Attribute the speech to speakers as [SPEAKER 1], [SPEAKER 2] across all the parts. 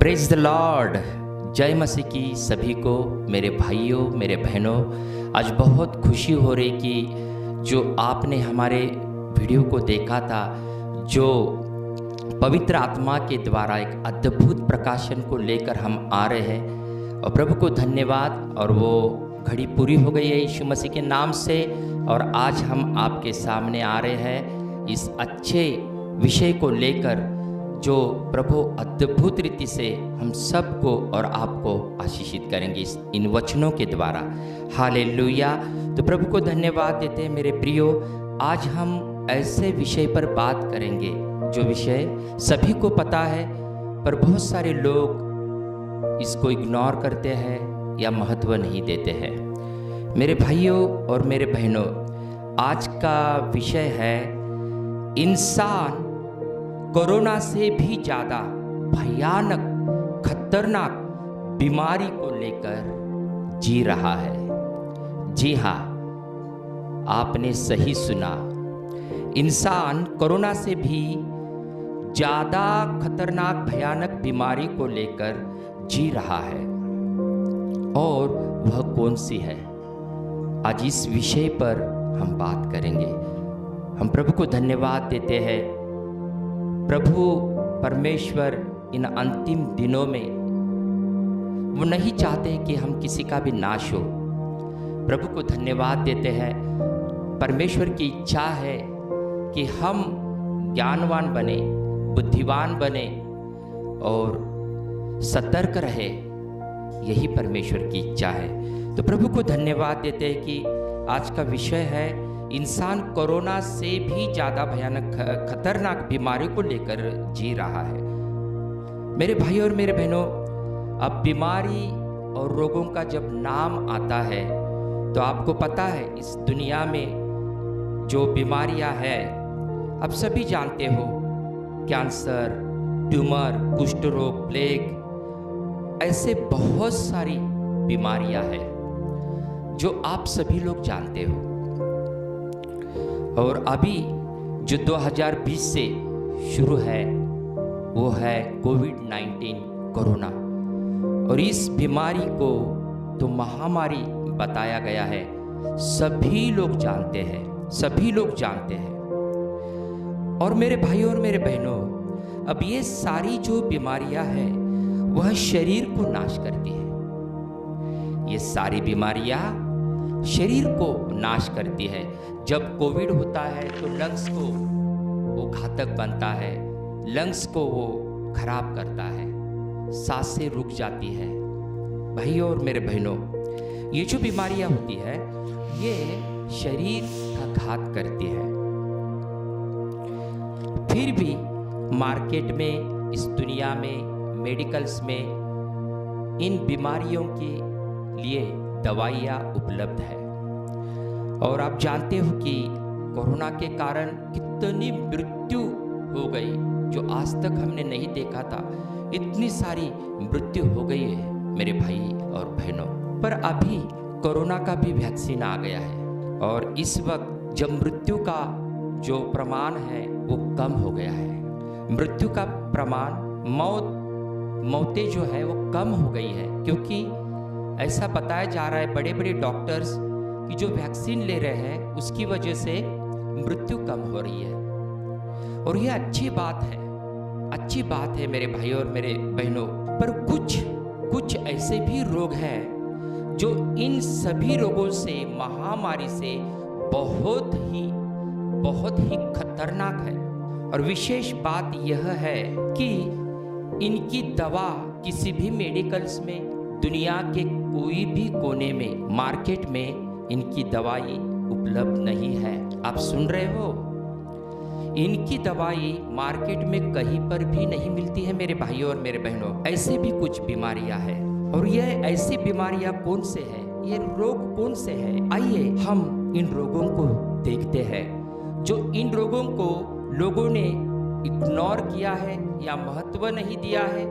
[SPEAKER 1] Praise the Lord. जय मसीह की सभी को, मेरे भाइयों मेरे बहनों। आज बहुत खुशी हो रही कि जो आपने हमारे वीडियो को देखा था, जो पवित्र आत्मा के द्वारा एक अद्भुत प्रकाशन को लेकर हम आ रहे हैं, और प्रभु को धन्यवाद। और वो घड़ी पूरी हो गई है यीशु मसीह के नाम से, और आज हम आपके सामने आ रहे हैं इस अच्छे विषय को लेकर, जो प्रभु अद्भुत रीति से हम सबको और आपको आशीषित करेंगे इन वचनों के द्वारा। हालेलुया। तो प्रभु को धन्यवाद देते हैं मेरे प्रियो। आज हम ऐसे विषय पर बात करेंगे जो विषय सभी को पता है, पर बहुत सारे लोग इसको इग्नोर करते हैं या महत्व नहीं देते हैं। मेरे भाइयों और मेरे बहनों, आज का विषय है इंसान कोरोना से भी ज़्यादा भयानक खतरनाक बीमारी को लेकर जी रहा है। जी हाँ, आपने सही सुना। इंसान कोरोना से भी ज़्यादा खतरनाक भयानक बीमारी को लेकर जी रहा है, और वह कौन सी है? आज इस विषय पर हम बात करेंगे। हम प्रभु को धन्यवाद देते हैं। प्रभु परमेश्वर इन अंतिम दिनों में वो नहीं चाहते कि हम किसी का भी नाश हो। प्रभु को धन्यवाद देते हैं। परमेश्वर की इच्छा है कि हम ज्ञानवान बने, बुद्धिमान बने और सतर्क रहे। यही परमेश्वर की इच्छा है। तो प्रभु को धन्यवाद देते हैं कि आज का विषय है इंसान कोरोना से भी ज़्यादा भयानक खतरनाक बीमारी को लेकर जी रहा है। मेरे भाई और मेरे बहनों, अब बीमारी और रोगों का जब नाम आता है तो आपको पता है इस दुनिया में जो बीमारियां हैं, अब सभी जानते हो, कैंसर, ट्यूमर, कुष्ठ रोग, प्लेग, ऐसे बहुत सारी बीमारियां हैं जो आप सभी लोग जानते हो। और अभी जो 2020 से शुरू है वो है कोविड-19 कोरोना। और इस बीमारी को तो महामारी बताया गया है, सभी लोग जानते हैं, सभी लोग जानते हैं। और मेरे भाइयों और मेरे बहनों, अब ये सारी जो बीमारियां हैं वह शरीर को नाश करती है। ये सारी बीमारियां शरीर को नाश करती है। जब कोविड होता है तो लंग्स को वो घातक बनता है, लंग्स को वो खराब करता है, सांसें रुक जाती है। भाइयों और मेरे बहनों, ये जो बीमारियां होती है ये शरीर का घात करती है। फिर भी मार्केट में, इस दुनिया में, मेडिकल्स में इन बीमारियों के लिए दवाइयाँ उपलब्ध है। और आप जानते हो कि कोरोना के कारण कितनी मृत्यु हो गई जो आज तक हमने नहीं देखा था। इतनी सारी मृत्यु हो गई है मेरे भाई और बहनों। पर अभी कोरोना का भी वैक्सीन आ गया है, और इस वक्त जब मृत्यु का जो प्रमाण है वो कम हो गया है। मृत्यु का प्रमाण, मौतें जो है वो कम हो गई है, क्योंकि ऐसा बताया जा रहा है बड़े बड़े डॉक्टर्स कि जो वैक्सीन ले रहे हैं उसकी वजह से मृत्यु कम हो रही है। और ये अच्छी बात है, अच्छी बात है मेरे भाइयों और मेरे बहनों। पर कुछ ऐसे भी रोग हैं जो इन सभी रोगों से, महामारी से बहुत ही खतरनाक है। और विशेष बात यह है कि इनकी दवा किसी भी मेडिकल्स में, दुनिया के कोई भी कोने में, मार्केट में इनकी दवाई उपलब्ध नहीं है। आप सुन रहे हो, इनकी दवाई मार्केट में कहीं पर भी नहीं मिलती है मेरे भाइयों और मेरे बहनों। ऐसे भी कुछ बीमारियां हैं। और यह ऐसी बीमारियां कौन से हैं, ये रोग कौन से हैं? आइए हम इन रोगों को देखते हैं, जो इन रोगों को लोगों ने इग्नोर किया है या महत्व नहीं दिया है,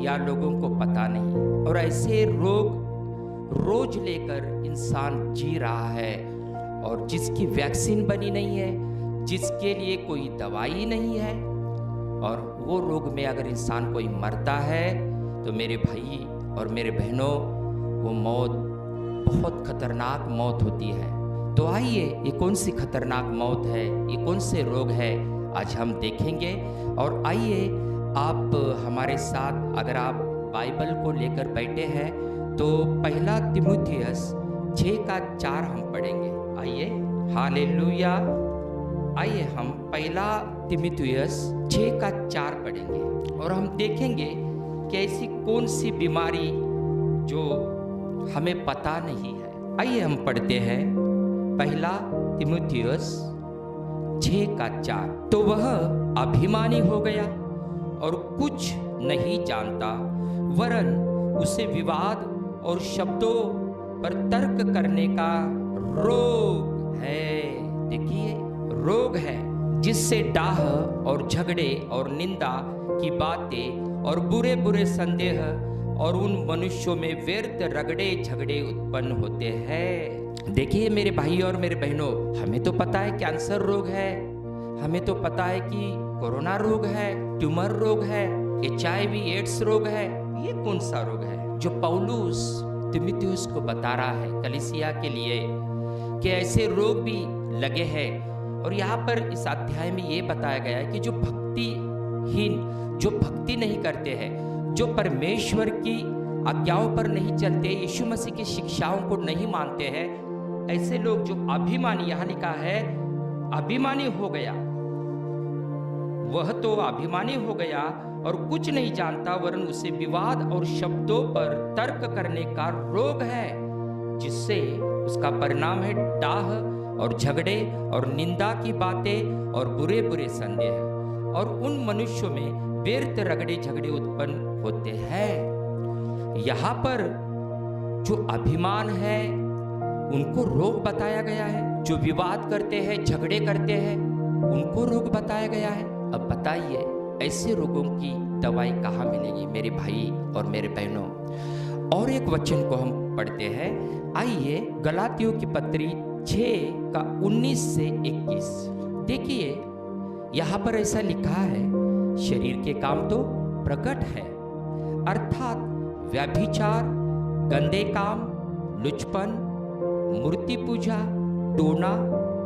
[SPEAKER 1] या लोगों को पता नहीं। और ऐसे रोग रोज लेकर इंसान जी रहा है, और जिसकी वैक्सीन बनी नहीं है, जिसके लिए कोई दवाई नहीं है, और वो रोग में अगर इंसान कोई मरता है तो मेरे भाई और मेरे बहनों, वो मौत बहुत खतरनाक मौत होती है। तो आइए, ये कौन सी खतरनाक मौत है, ये कौन से रोग है, आज हम देखेंगे। और आइए आप हमारे साथ, अगर आप बाइबल को लेकर बैठे हैं तो पहला तीमुथियुस 6:4 हम पढ़ेंगे। आइए, हालेलुया। आइए हम पहला तीमुथियुस 6:4 पढ़ेंगे और हम देखेंगे कि ऐसी कौन सी बीमारी जो हमें पता नहीं है। आइए हम पढ़ते हैं पहला तीमुथियुस 6:4। तो वह अभिमानी हो गया और कुछ नहीं जानता, वरन उसे विवाद और शब्दों पर तर्क करने का रोग है। देखिए, रोग है जिससे डाह और झगड़े और निंदा की बातें और बुरे बुरे संदेह और उन मनुष्यों में व्यर्थ रगड़े झगड़े उत्पन्न होते हैं। देखिए मेरे भाई और मेरे बहनों, हमें तो पता है कैंसर रोग है, हमें तो पता है कि कोरोना रोग है, ट्यूमर रोग है, HIV एड्स रोग है। ये कौन सा रोग है जो पौलुस तीमुथियुस को बता रहा है कलीसिया के लिए कि ऐसे रोग भी लगे हैं। और यहाँ पर इस अध्याय में ये बताया गया है कि जो भक्तिहीन, जो भक्ति नहीं करते हैं, जो परमेश्वर की आज्ञाओं पर नहीं चलते, यीशु मसीह की शिक्षाओं को नहीं मानते हैं, ऐसे लोग जो अभिमानी, यहाँ लिखा है अभिमानी हो गया, वह तो अभिमानी हो गया और कुछ नहीं जानता, वरन उसे विवाद और शब्दों पर तर्क करने का रोग है, जिससे उसका परिणाम है डाह और झगड़े और निंदा की बातें और बुरे बुरे संदेह और उन मनुष्यों में व्यर्थ रगड़े झगड़े उत्पन्न होते हैं। यहाँ पर जो अभिमान है उनको रोग बताया गया है, जो विवाद करते हैं, झगड़े करते हैं, उनको रोग बताया गया है। अब बताइए ऐसे रोगों की दवाई कहाँ मिलेगी मेरे भाई और मेरे बहनों। और एक वचन को हम पढ़ते हैं। आइए गलातियों की पत्री 6:19 से 21। देखिए यहाँ पर ऐसा लिखा है, शरीर के काम तो प्रकट है, अर्थात व्यभिचार, गंदे काम, लुचपन, मूर्ति पूजा, टोना,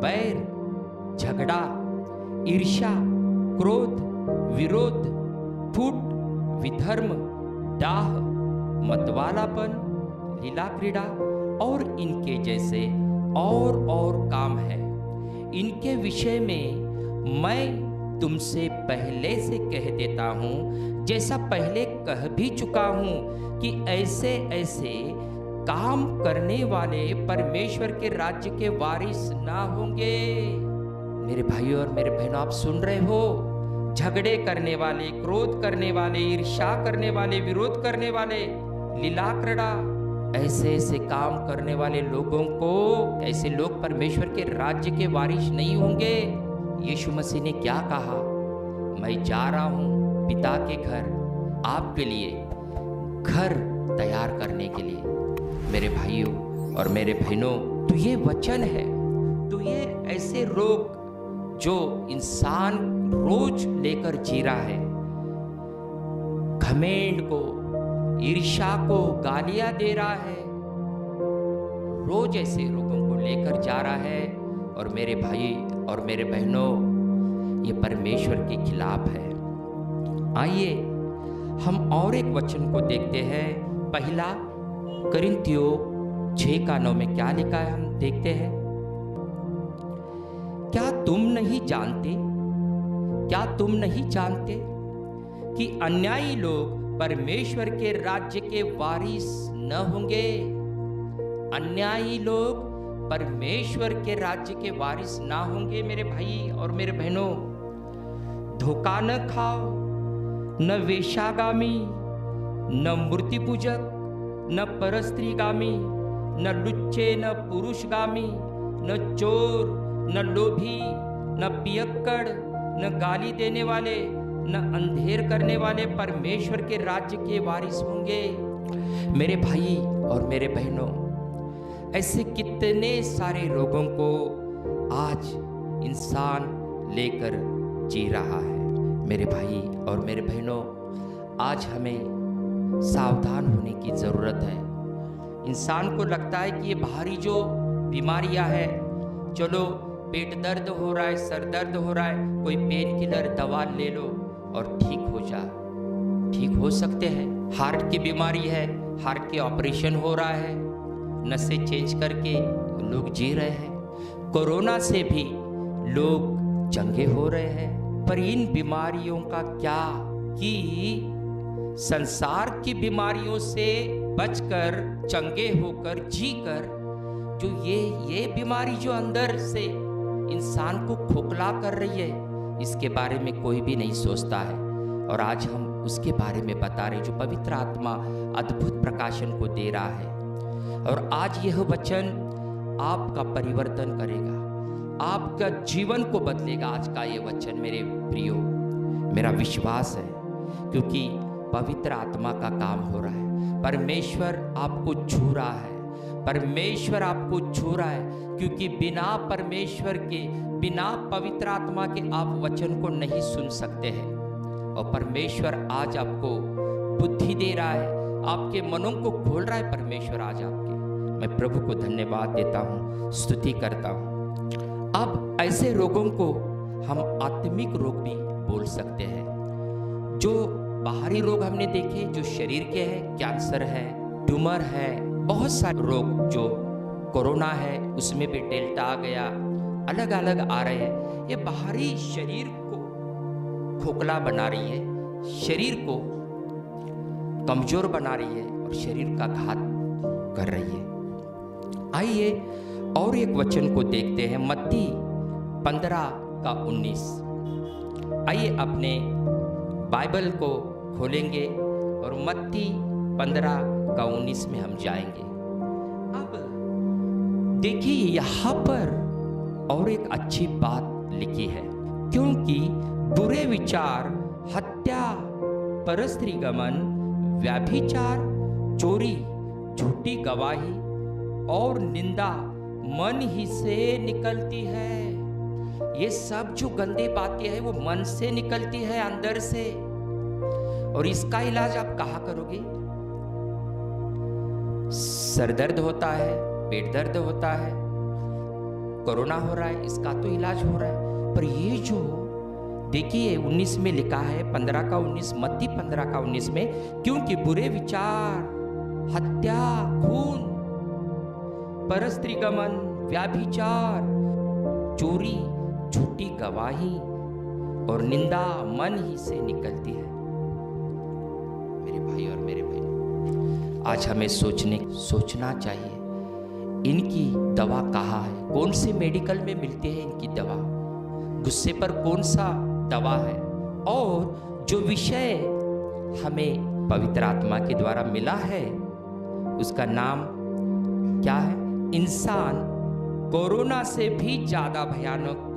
[SPEAKER 1] बैर, झगड़ा, ईर्ष्या, क्रोध, विरोध, फूट, विधर्म, डाह, मतवालापन, लीला क्रीड़ा और इनके जैसे और काम है। इनके विषय में मैं तुमसे पहले से कह देता हूँ, जैसा पहले कह भी चुका हूँ, कि ऐसे ऐसे काम करने वाले परमेश्वर के राज्य के वारिस ना होंगे। मेरे भाइयों और मेरे बहनों, आप सुन रहे हो? झगड़े करने वाले, क्रोध करने वाले, ईर्ष्या करने वाले, विरोध करने वाले, लीला क्रीड़ा, ऐसे ऐसे काम करने वाले लोगों को, ऐसे लोग परमेश्वर के राज्य के वारिस नहीं होंगे। यीशु मसीह ने क्या कहा? मैं जा रहा हूँ पिता के घर, आपके लिए घर तैयार करने के लिए। मेरे भाइयों और मेरे बहनों, तो ये वचन है। तो ये ऐसे रोग जो इंसान रोज लेकर जी रहा है, घमंड को, ईर्ष्या को गालियां दे रहा है, रोज ऐसे रोगों को लेकर जा रहा है। और मेरे भाई और मेरे बहनों, ये परमेश्वर के खिलाफ है। आइए हम और एक वचन को देखते हैं। पहला कोरिन्थियों 6:9 में क्या लिखा है, हम देखते हैं। क्या तुम नहीं जानते, क्या तुम नहीं जानते कि अन्यायी लोग परमेश्वर के राज्य के वारिस न होंगे? अन्यायी लोग परमेश्वर के राज्य के वारिस ना होंगे। मेरे भाई और मेरे बहनों, धोखा न खाओ, न वेश्यागामी, न मूर्ति पूजक, न परस्त्रीगामी, न लुच्चे, न पुरुषगामी, न चोर, न लोभी, न पियक्कड़, न गाली देने वाले, न अंधेर करने वाले परमेश्वर के राज्य के वारिस होंगे। मेरे भाई और मेरे बहनों, ऐसे कितने सारे रोगों को आज इंसान लेकर जी रहा है। मेरे भाई और मेरे बहनों, आज हमें सावधान होने की ज़रूरत है। इंसान को लगता है कि ये बाहरी जो बीमारियां है, चलो पेट दर्द हो रहा है, सर दर्द हो रहा है, कोई पेन किलर दवा ले लो और ठीक हो जा। ठीक हो सकते हैं। हार्ट की बीमारी है, हार्ट के ऑपरेशन हो रहा है, नसें चेंज करके लोग जी रहे हैं। कोरोना से भी लोग चंगे हो रहे हैं। पर इन बीमारियों का क्या, कि संसार की बीमारियों से बचकर, चंगे होकर, जीकर, जो ये बीमारी जो अंदर से इंसान को खोखला कर रही है, इसके बारे में कोई भी नहीं सोचता है। और आज हम उसके बारे में बता रहे, जो पवित्र आत्मा अद्भुत प्रकाशन को दे रहा है। और आज यह वचन आपका परिवर्तन करेगा, आपका जीवन को बदलेगा। आज का ये वचन मेरे प्रियो, मेरा विश्वास है, क्योंकि पवित्र आत्मा का काम हो रहा है। परमेश्वर आपको छू रहा है, परमेश्वर आपको छू रहा है, क्योंकि बिना परमेश्वर के, बिना पवित्र आत्मा के आप वचन को नहीं सुन सकते हैं। और परमेश्वर आज आपको बुद्धि दे रहा है, आपके मनों को खोल रहा है परमेश्वर आज आपके। मैं प्रभु को धन्यवाद देता हूँ, स्तुति करता हूँ। अब ऐसे रोगों को हम आत्मिक रोग भी बोल सकते हैं। जो बाहरी रोग हमने देखे, जो शरीर के हैं, कैंसर है, ट्यूमर है, बहुत सारे रोग, जो कोरोना है उसमें भी डेल्टा आ गया, अलग अलग आ रहे हैं। ये बाहरी शरीर को खोखला बना रही है, शरीर को कमजोर बना रही है और शरीर का घात कर रही है। आइए और एक वचन को देखते हैं, मत्ती 15:19। आइए अपने बाइबल को खोलेंगे और मत्ती 15:19 में हम जाएंगे। अब देखिए यहाँ पर और एक अच्छी बात लिखी है, क्योंकि बुरे विचार, हत्या, परस्त्रीगमन, व्यभिचार, चोरी, झूठी गवाही और निंदा मन ही से निकलती है। ये सब जो गंदी बातें हैं वो मन से निकलती है, अंदर से। और इसका इलाज आप कहाँ करोगे? सर दर्द होता है, पेट दर्द होता है, कोरोना हो रहा है, इसका तो इलाज हो रहा है। पर ये जो देखिए 19 में लिखा है, 15:19, मत्ती 15:19 में, क्योंकि बुरे विचार, हत्या, खून, परस्त्रीगमन, व्यभिचार, चोरी, झूठी गवाही और निंदा मन ही से निकलती है। मेरे भाई और मेरे बहन, आज हमें सोचना चाहिए, इनकी दवा कहाँ है? कौन से मेडिकल में मिलती है इनकी दवा? गुस्से पर कौन सा दवा है? और जो विषय हमें पवित्र आत्मा के द्वारा मिला है उसका नाम क्या है? इंसान कोरोना से भी ज्यादा भयानक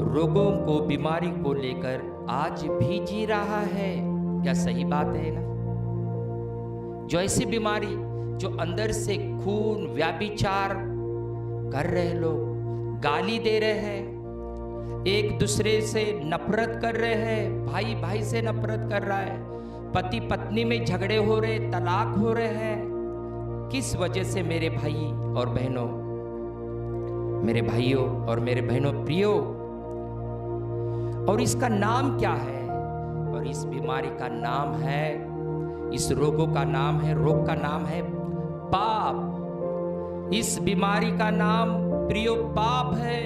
[SPEAKER 1] रोगों को, बीमारी को लेकर आज भी जी रहा है। क्या सही बात है ना? जो ऐसी बीमारी जो अंदर से खून, व्यभिचार कर रहे लोग, गाली दे रहे हैं, एक दूसरे से नफरत कर रहे हैं, भाई भाई से नफरत कर रहा है, पति पत्नी में झगड़े हो रहे, तलाक हो रहे हैं। किस वजह से मेरे भाई और बहनों, मेरे भाइयों और मेरे बहनों प्रियो? और इसका नाम क्या है? और इस बीमारी का नाम है, इस रोगों का नाम है, रोग का नाम है पाप। इस बीमारी का नाम प्रियो पाप है,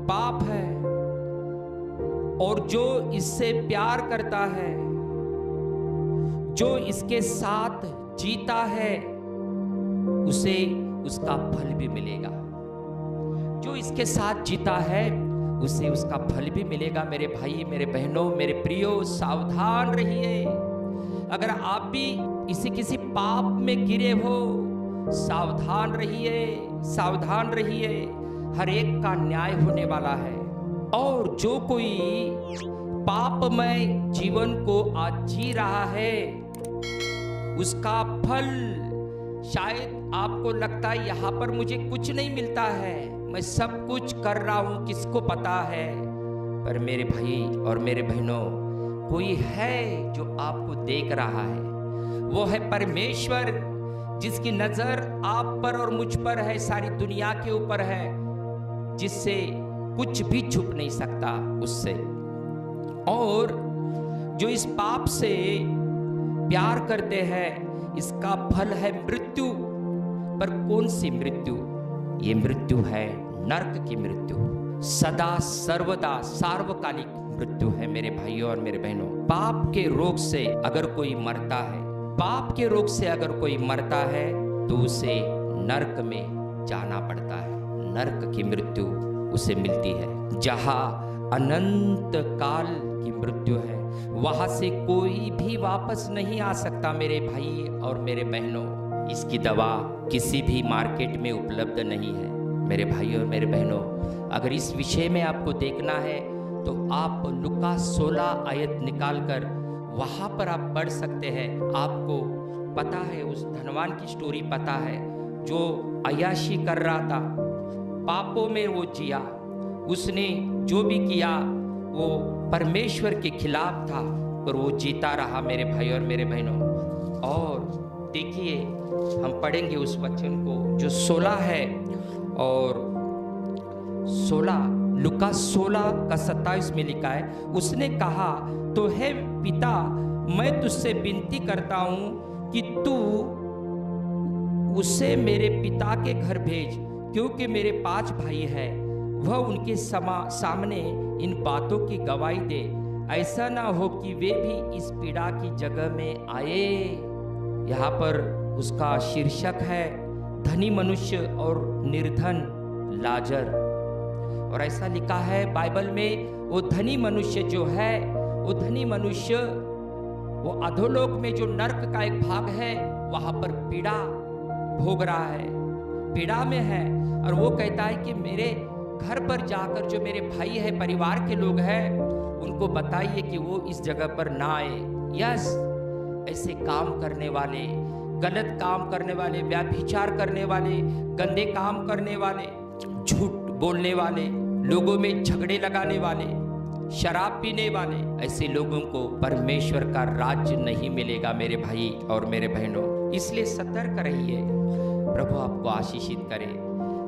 [SPEAKER 1] पाप है। और जो इससे प्यार करता है, जो इसके साथ जीता है, उसे उसका फल भी मिलेगा। जो इसके साथ जीता है उसे उसका फल भी मिलेगा। मेरे भाई, मेरे बहनों, मेरे प्रियो, सावधान रहिए। अगर आप भी किसी पाप में गिरे हो, सावधान रहिए, सावधान रहिए। हर एक का न्याय होने वाला है। और जो कोई पापमय जीवन को आज जी रहा है, उसका फल, शायद आपको लगता है यहाँ पर मुझे कुछ नहीं मिलता है, मैं सब कुछ कर रहा हूँ, किसको पता है। पर मेरे भाई और मेरे बहनों, कोई है जो आपको देख रहा है। वो है परमेश्वर, जिसकी नजर आप पर और मुझ पर है, सारी दुनिया के ऊपर है, जिससे कुछ भी छुप नहीं सकता उससे। और जो इस पाप से प्यार करते हैं, इसका फल है मृत्यु। पर कौन सी मृत्यु? ये मृत्यु है नरक की मृत्यु, सदा सर्वदा सार्वकालिक मृत्यु है मेरे भाइयों और मेरे बहनों। पाप के रोग से अगर कोई मरता है, पाप के रोग से अगर कोई मरता है तो उसे नरक में जाना पड़ता है। नरक की मृत्यु उसे मिलती है, जहां अनंत काल की मृत्यु है। वहां से कोई भी वापस नहीं आ सकता मेरे भाई और मेरे बहनों। इसकी दवा किसी भी मार्केट में उपलब्ध नहीं है मेरे भाइयों और मेरे बहनों। अगर इस विषय में आपको देखना है तो आप लुका 16 आयत निकाल कर वहाँ पर आप पढ़ सकते हैं। आपको पता है, उस धनवान की स्टोरी पता है, जो अय्याशी कर रहा था, पापों में वो जिया, उसने जो भी किया वो परमेश्वर के खिलाफ था, पर वो जीता रहा मेरे भाई और मेरे बहनों। और देखिए, हम पढ़ेंगे उस वचन को जो 16 है, और 16 लुका 16 का 27 में लिखा है। उसने कहा, तो हे पिता, मैं तुझसे विनती करता हूं कि तू उसे मेरे पिता के घर भेज, क्योंकि मेरे 5 भाई हैं। वह उनके सामने इन बातों की गवाही दे, ऐसा ना हो कि वे भी इस पीड़ा की जगह में आए। यहाँ पर उसका शीर्षक है धनी मनुष्य और निर्धन लाजर। और ऐसा लिखा है बाइबल में, वो धनी मनुष्य जो है, वो धनी मनुष्य वो अधोलोक में जो नरक का एक भाग है, वहां पर पीड़ा भोग रहा है, पीड़ा में है। और वो कहता है कि मेरे घर पर जाकर जो मेरे भाई है, परिवार के लोग हैं, उनको बताइए कि वो इस जगह पर ना आए। यस, ऐसे काम करने वाले, गलत काम करने वाले, व्यभिचार करने वाले, गंदे काम करने वाले, झूठ बोलने वाले, लोगों में झगड़े लगाने वाले, शराब पीने वाले, ऐसे लोगों को परमेश्वर का राज्य नहीं मिलेगा मेरे भाई और मेरे बहनों। इसलिए सतर्क रहिए। प्रभु आपको आशीषित करे।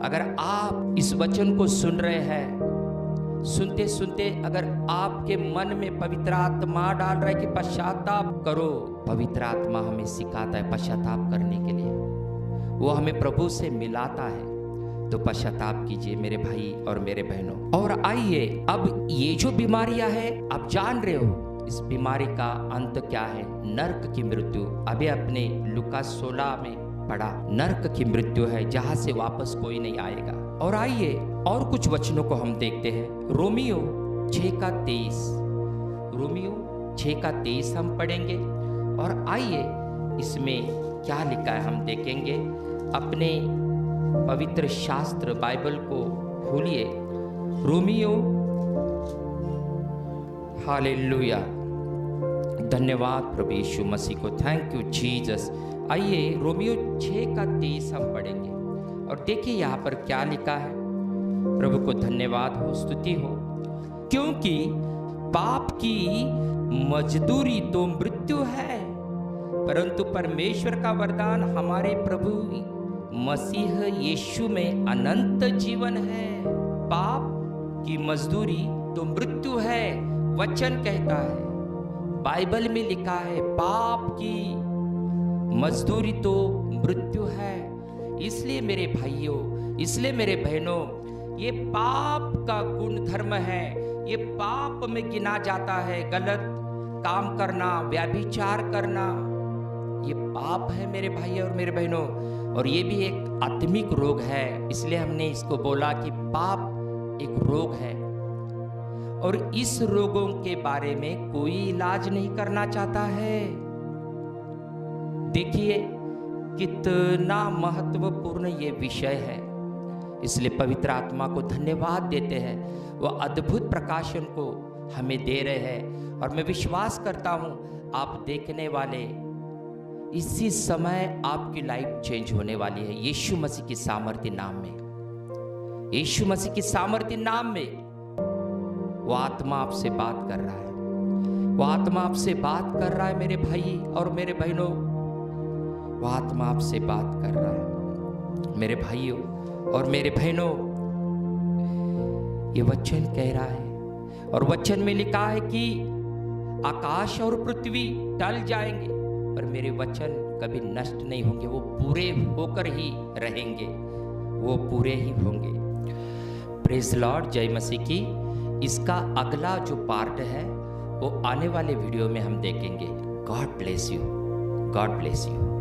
[SPEAKER 1] अगर आप इस वचन को सुन रहे हैं, सुनते सुनते अगर आपके मन में पवित्र आत्मा डाल रहा है कि पश्चाताप करो, पवित्र आत्मा हमें सिखाता है पश्चाताप करने के लिए, वो हमें प्रभु से मिलाता है। तो पश्चाताप कीजिए मेरे भाई और मेरे बहनों। और आइए, अब ये जो बीमारियां हैं, आप जान रहे हो इस बीमारी का अंत क्या है? नरक की मृत्यु। अभी अपने लुका 16 में पढ़ा, नरक की मृत्यु है, जहां से वापस कोई नहीं आएगा। और आइए और कुछ वचनों को हम देखते हैं। रोमियो 6 का 23, रोमियो 6 का 23 हम पढ़ेंगे। और आइए इसमें क्या लिखा है हम देखेंगे। अपने पवित्र शास्त्र बाइबल को खोलिए, रोमियो, हालेलुया, धन्यवाद प्रभु यीशु मसीह को, थैंक यू जीसस। आइए रोमियो 6 का 23 हम पढ़ेंगे और देखिए यहाँ पर क्या लिखा है। प्रभु को धन्यवाद हो, स्तुति हो, क्योंकि पाप की मजदूरी तो मृत्यु है, परंतु परमेश्वर का वरदान हमारे प्रभु मसीह यीशु में अनंत जीवन है। पाप की मजदूरी तो मृत्यु है, वचन कहता है, बाइबल में लिखा है, पाप की मजदूरी तो मृत्यु है। इसलिए मेरे भाइयों, इसलिए मेरे बहनों, ये पाप का गुण धर्म है, ये पाप में गिना जाता है। गलत काम करना, व्यभिचार करना, ये पाप है मेरे भाई और मेरे बहनों। और ये भी एक आत्मिक रोग है, इसलिए हमने इसको बोला कि पाप एक रोग है। और इस रोगों के बारे में कोई इलाज नहीं करना चाहता है। देखिए कितना महत्वपूर्ण ये विषय है, इसलिए पवित्र आत्मा को धन्यवाद देते हैं, वह अद्भुत प्रकाशन को हमें दे रहे हैं। और मैं विश्वास करता हूँ आप देखने वाले, इसी समय आपकी लाइफ चेंज होने वाली है यीशु मसीह की सामर्थ्य नाम में। यीशु मसीह की सामर्थ्य नाम में वो आत्मा आपसे बात कर रहा है। वो आत्मा आपसे बात कर रहा है मेरे भाई और मेरे बहनों, वो आत्मा आपसे बात कर रहा है मेरे भाइयों और मेरे बहनों। ये वचन कह रहा है और वचन में लिखा है कि आकाश और पृथ्वी टल जाएंगे पर मेरे वचन कभी नष्ट नहीं होंगे, वो पूरे होकर ही रहेंगे, वो पूरे ही होंगे। प्रेज लॉर्ड, जय मसीह की। इसका अगला जो पार्ट है वो आने वाले वीडियो में हम देखेंगे। God bless you, God bless you.